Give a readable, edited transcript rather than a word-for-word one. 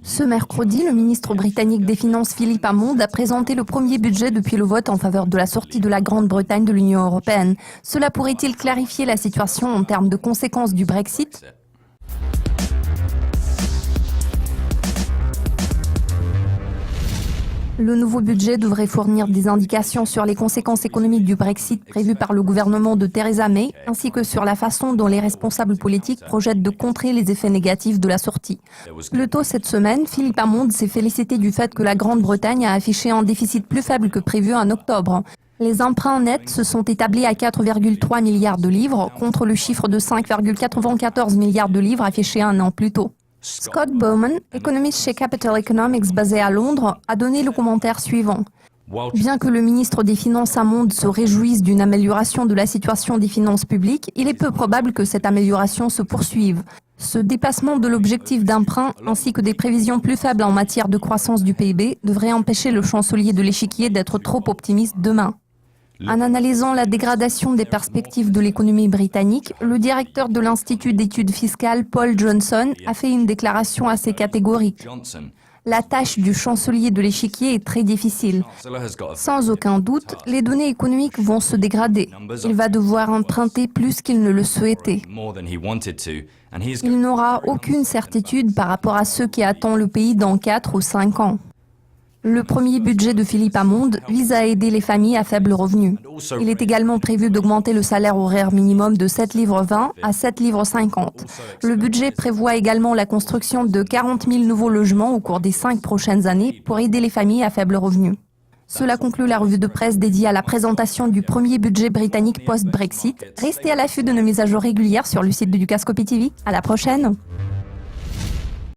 Ce mercredi, le ministre britannique des Finances Philippe Hammond a présenté le premier budget depuis le vote en faveur de la sortie de la Grande-Bretagne de l'Union européenne. Cela pourrait-il clarifier la situation en termes de conséquences du Brexit ? Le nouveau budget devrait fournir des indications sur les conséquences économiques du Brexit prévues par le gouvernement de Theresa May, ainsi que sur la façon dont les responsables politiques projettent de contrer les effets négatifs de la sortie. Plus tôt cette semaine, Philippe Hammond s'est félicité du fait que la Grande-Bretagne a affiché un déficit plus faible que prévu en octobre. Les emprunts nets se sont établis à 4,3 milliards de livres, contre le chiffre de 5,94 milliards de livres affiché un an plus tôt. Scott Bowman, économiste chez Capital Economics basé à Londres, a donné le commentaire suivant. Bien que le ministre des Finances Hammond se réjouisse d'une amélioration de la situation des finances publiques, il est peu probable que cette amélioration se poursuive. Ce dépassement de l'objectif d'emprunt, ainsi que des prévisions plus faibles en matière de croissance du PIB, devrait empêcher le chancelier de l'échiquier d'être trop optimiste demain. En analysant la dégradation des perspectives de l'économie britannique, le directeur de l'Institut d'études fiscales, Paul Johnson, a fait une déclaration assez catégorique. La tâche du chancelier de l'échiquier est très difficile. Sans aucun doute, les données économiques vont se dégrader. Il va devoir emprunter plus qu'il ne le souhaitait. Il n'aura aucune certitude par rapport à ce qui attend le pays dans 4 ou 5 ans. Le premier budget de Philippe Hammond vise à aider les familles à faible revenu. Il est également prévu d'augmenter le salaire horaire minimum de 7,20 livres à 7,50 livres. Le budget prévoit également la construction de 40 000 nouveaux logements au cours des 5 prochaines années pour aider les familles à faible revenu. Cela conclut la revue de presse dédiée à la présentation du premier budget britannique post-Brexit. Restez à l'affût de nos mises à jour régulières sur le site de Dukascopy TV. À la prochaine!